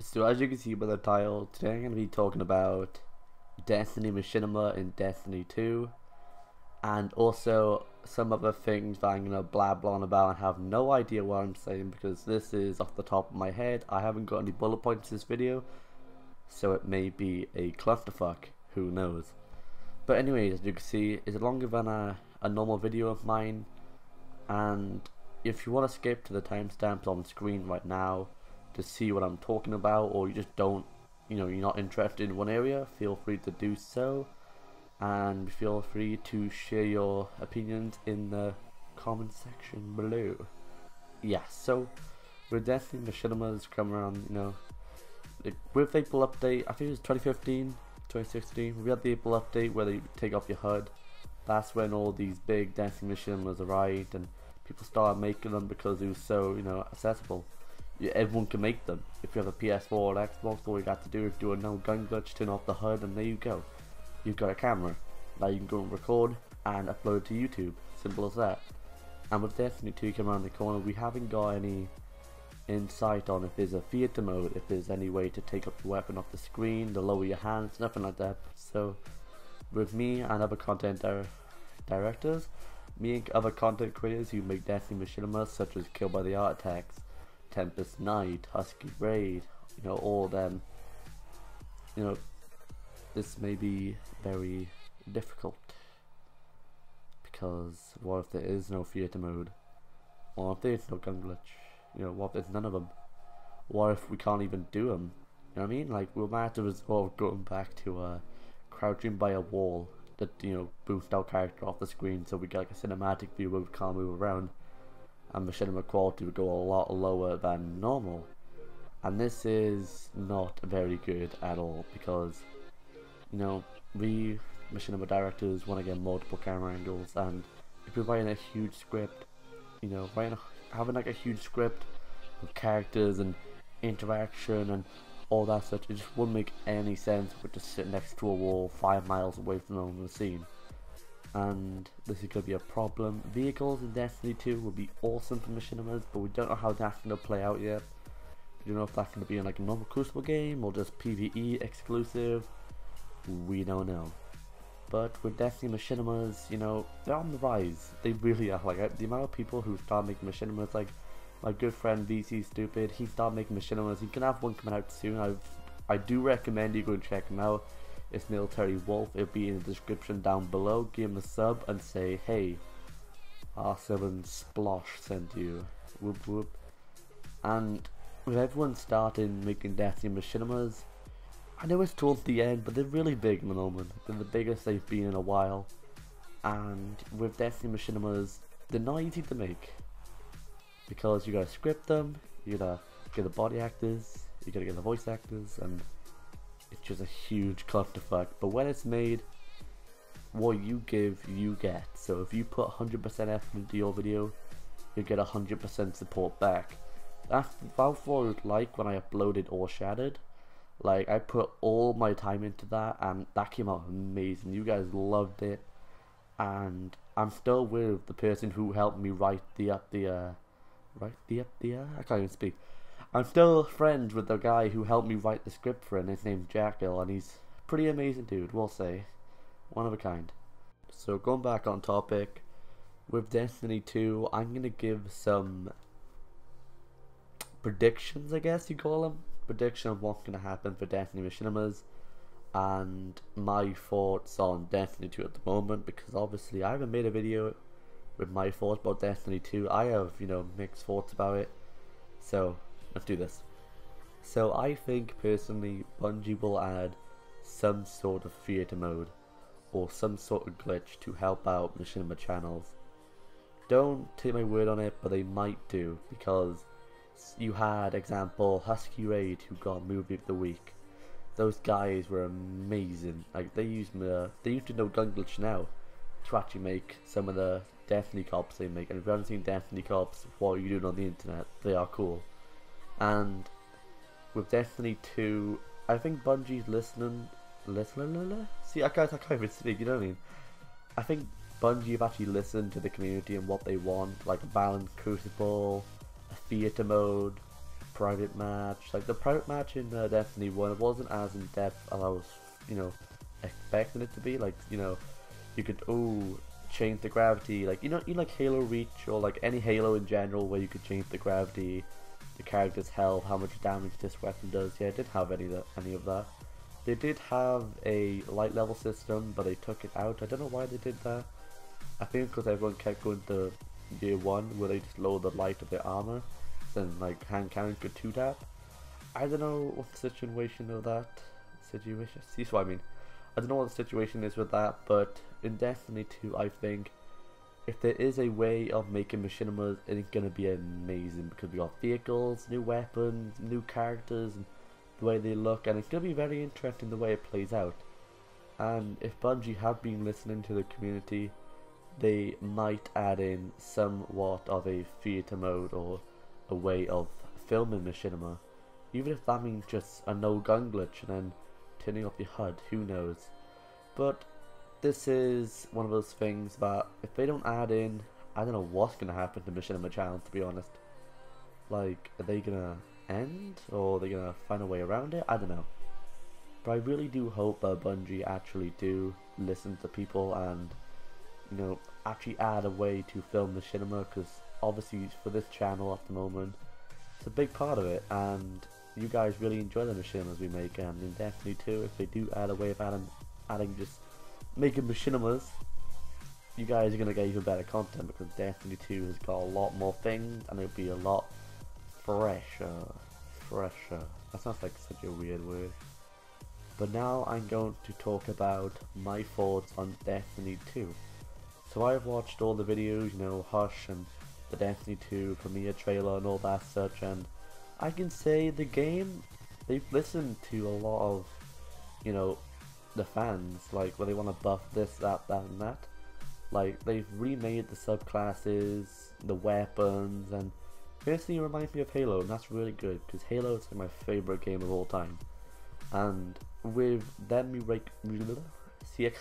So as you can see by the title, today I'm going to be talking about Destiny Machinima in Destiny 2, and also some other things that I'm going to blabber on about and have no idea what I'm saying because this is off the top of my head. I haven't got any bullet points in this video, so it may be a clusterfuck, who knows. But anyways, as you can see, it's longer than a normal video of mine, and if you want to skip to the timestamps on screen right now to see what I'm talking about, or you just don't, you're not interested in one area, feel free to do so, and feel free to share your opinions in the comment section below. Yeah, so with Destiny Machinimas come around, with April update, I think it was 2015, 2016, we had the April update where they take off your HUD. That's when all these big Destiny Machinimas arrived and people started making them because it was so, accessible. Everyone can make them. If you have a PS4 or Xbox, all you got to do is do a no gun glitch, turn off the HUD, and there you go. You've got a camera. Now you can go and record and upload to YouTube. Simple as that. And with Destiny 2 coming around the corner, we haven't got any insight on if there's a theater mode, if there's any way to take up your weapon off the screen, to lower your hands, nothing like that. So with me and other content directors, me and other content creators who make Destiny Machinimas, such as Kill by the Art Attacks, Tempest Knight, Husky Raid, all them, this may be very difficult, because what if there is no theater mode, or if there's no gun glitch, what if there's none of them, what if we can't even do them, you know what I mean? Like, we'll have to resort going back to crouching by a wall that boost our character off the screen, so we get like a cinematic view where we can't move around, and machinima quality would go a lot lower than normal. And this is not very good at all, because we machinima directors want to get multiple camera angles, and if you're writing a huge script, having like a huge script with characters and interaction and all that such, it just wouldn't make any sense with just sitting next to a wall 5 miles away from the scene. And this is going to be a problem. Vehicles in Destiny 2 will be awesome for machinimas, but we don't know how that's going to play out yet. We don't know if that's going to be in like a normal Crucible game or just PvE exclusive. We don't know. But with Destiny Machinimas, they're on the rise. They really are. Like, the amount of people who start making machinimas, like my good friend VC Stupid, he started making machinimas. He's going to have one coming out soon. I do recommend you go and check him out. It's Military Wolf. It'll be in the description down below. Give him a sub and say, hey, R7 Splosh sent you. Whoop whoop. And with everyone starting making Destiny Machinimas, I know it's towards the end, but they're really big at the moment. They're the biggest they've been in a while. And with Destiny Machinimas, they're not easy to make, because you gotta script them, you gotta get the body actors, you gotta get the voice actors, and it's just a huge clusterfuck. But when it's made, what you give, you get. So if you put 100% effort into your video, you get 100% support back. That's what it was like when I uploaded All Shattered. Like, I put all my time into that, and that came out amazing. You guys loved it, and I'm still with the person who helped me write I can't even speak. I'm still friends with the guy who helped me write the script for it. His name's Jackal, and he's a pretty amazing dude, we'll say. One of a kind. So going back on topic, with Destiny 2, I'm gonna give some predictions, I guess you call them. Prediction of what's gonna happen for Destiny Machinimas, and my thoughts on Destiny 2 at the moment, because obviously I haven't made a video with my thoughts about Destiny 2. I have, mixed thoughts about it. So let's do this. So I think personally Bungie will add some sort of theater mode or some sort of glitch to help out machinima channels. Don't take my word on it, but they might do, because you had example Husky Raid, who got movie of the week. Those guys were amazing. Like, they used to know gun glitch now to actually make some of the Destiny cops they make. And if you haven't seen Destiny cops, what are you doing on the internet? They are cool. And with Destiny 2, I think Bungie's listening. See, I can't even speak, you know what I mean? I think Bungie have actually listened to the community and what they want, like a balanced Crucible, a theater mode, private match. Like the private match in Destiny 1, it wasn't as in depth as I was, you know, expecting it to be. Like, you know, you could change the gravity, like you know like Halo Reach or like any Halo in general, where you could change the gravity, the character's health, how much damage this weapon does. Yeah, it didn't have any of that. They did have a light level system, but they took it out. I don't know why they did that. I think because everyone kept going to Year 1 where they just lowered the light of their armor, then like hand cannon could 2-tap. I don't know what the situation of that situation. See what I mean? I don't know what the situation is with that, but in Destiny 2, I think if there is a way of making machinimas, it's gonna be amazing because we got vehicles, new weapons, new characters, and the way they look, and it's gonna be very interesting the way it plays out. And if Bungie have been listening to the community, they might add in somewhat of a theater mode or a way of filming machinima, even if that means just a no gun glitch and then turning off your HUD, who knows. But this is one of those things that if they don't add in, I don't know what's gonna happen to Machinima Challenge, to be honest. Like, are they gonna end, or are they gonna find a way around it? I don't know. But I really do hope that Bungie actually do listen to people and, you know, actually add a way to film Machinima, because obviously for this channel at the moment, it's a big part of it, and you guys really enjoy the machinimas we make, and in Destiny 2, if they do add a way of adding just making machinimas, you guys are going to get even better content, because Destiny 2 has got a lot more things, and it'll be a lot fresher. That sounds like such a weird word. But now I'm going to talk about my thoughts on Destiny 2. So I've watched all the videos, you know, Hush and the Destiny 2 premiere trailer and all that such, and I can say the game, they've listened to a lot of, you know, the fans, like where they want to buff this, that, and that. Like, they've remade the subclasses, the weapons, and basically it reminds me of Halo, and that's really good, because Halo is like my favourite game of all time. And with them, see,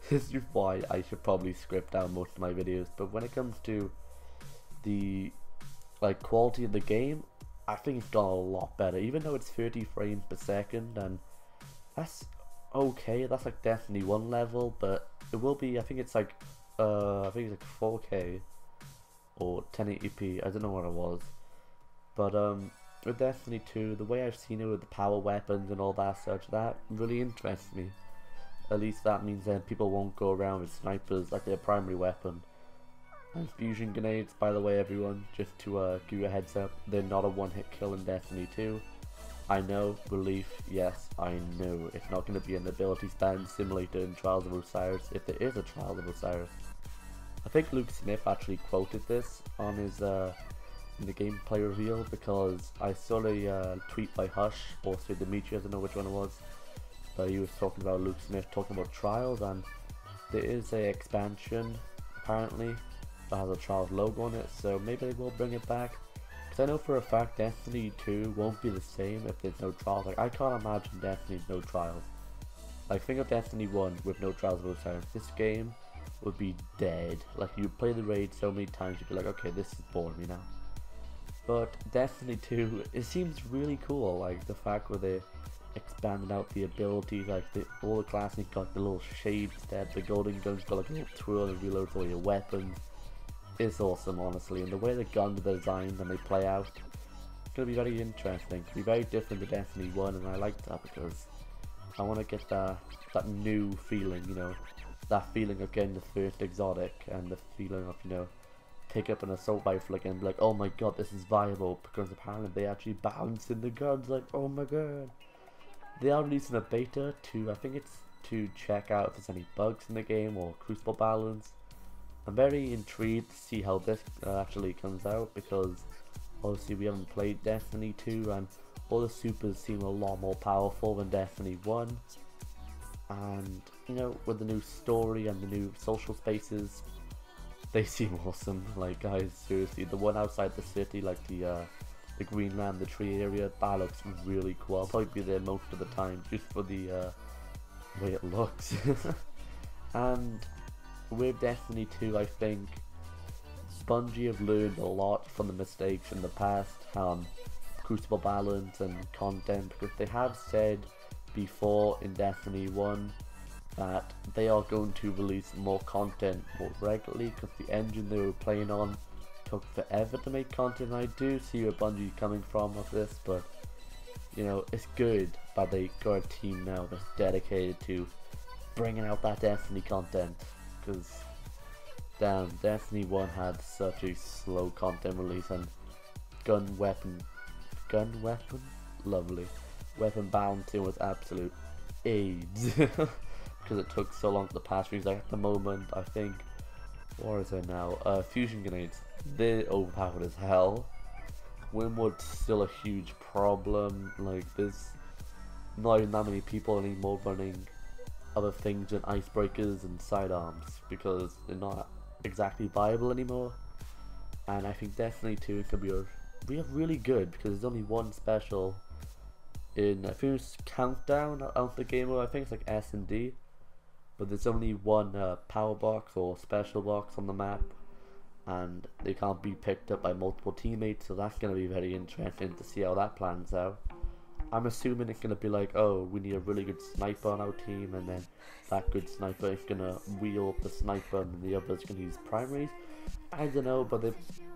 this is why I should probably script out most of my videos, but when it comes to the like quality of the game, I think it's got a lot better, even though it's 30 frames per second, and that's okay. That's like Destiny 1 level, but it will be, I think it's like 4K or 1080p. I don't know what it was, but with Destiny 2, the way I've seen it with the power weapons and all that such, that really interests me. At least that means then people won't go around with snipers like their primary weapon. And fusion grenades, by the way, everyone, just to give you a heads up, they're not a one-hit kill in Destiny 2. I know, relief, yes, I know. It's not going to be an ability spam simulator in Trials of Osiris, if there is a Trials of Osiris. I think Luke Smith actually quoted this on his in the gameplay reveal, because I saw a tweet by Hush, or Sir Dimitri, I don't know which one it was, but he was talking about Luke Smith talking about Trials, and there is a expansion apparently that has a Trials logo on it, so maybe they will bring it back. Because I know for a fact Destiny 2 won't be the same if there's no Trials. Like, I can't imagine Destiny's no Trials. Like, think of Destiny 1 with no Trials of Osiris. This game would be dead. Like, you play the raid so many times, you'd be like, okay, this is boring me now. But Destiny 2, it seems really cool. Like, the fact where they expanded out the abilities, like all the classes got the little shades instead. The golden gun's got like a little twirl and reloads all your weapons. It's awesome, honestly, and the way the guns are designed and they play out, it's gonna be very interesting. It's gonna be very different to Destiny 1, and I like that because I want to get that new feeling, you know, that feeling of getting the first exotic, and the feeling of, you know, pick up an assault rifle again and be like, oh my god, this is viable, because apparently they actually balance in the guns, like, oh my god. They are releasing a beta to, I think it's to check out if there's any bugs in the game or crucible balance. I'm very intrigued to see how this actually comes out, because obviously we haven't played Destiny 2 and all the supers seem a lot more powerful than Destiny 1. And, you know, with the new story and the new social spaces, they seem awesome. Like, guys, seriously, the one outside the city, like the Greenland, the tree area, that looks really cool. I'll probably be there most of the time just for the way it looks. And with Destiny 2, I think Bungie have learned a lot from the mistakes in the past. Crucible balance and content, because they have said before in Destiny 1 that they are going to release more content more regularly, because the engine they were playing on took forever to make content. I do see where Bungie coming from with this, but you know, it's good that they got a team now that's dedicated to bringing out that Destiny content, because damn, Destiny 1 had such a slow content release, and gun weapon, lovely. Weapon balancing was absolute AIDS, because it took so long to pass things. Like at the moment, I think, what is it now? Fusion grenades, they're overpowered as hell. Windward's still a huge problem. Like there's not even that many people anymore running other things than icebreakers and sidearms, because they're not exactly viable anymore. And I think Destiny 2 could be really good, because there's only one special in, I think it's Countdown of the game, I think it's like S and D, but there's only one power box or special box on the map, and they can't be picked up by multiple teammates, so that's going to be very interesting to see how that plans out. I'm assuming it's going to be like, oh, we need a really good sniper on our team, and then that good sniper is going to wheel up the sniper and the other's going to use primaries. I don't know, but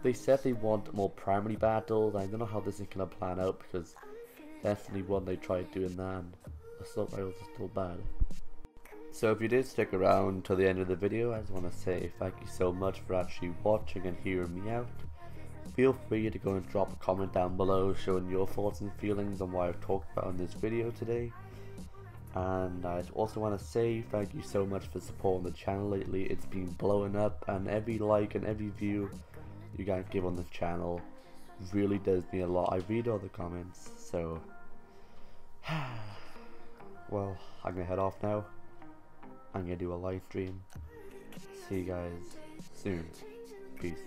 they said they want more primary battles. I don't know how this is going to plan out, because Destiny 1 they tried doing that and assault rifles are still bad. So if you did stick around to the end of the video, I just want to say thank you so much for actually watching and hearing me out. Feel free to go and drop a comment down below showing your thoughts and feelings on what I've talked about in this video today. And I also want to say thank you so much for supporting the channel lately. It's been blowing up, and every like and every view you guys give on this channel really does mean a lot. I read all the comments, so well, I'm gonna head off now. I'm gonna do a live stream. See you guys soon. Peace.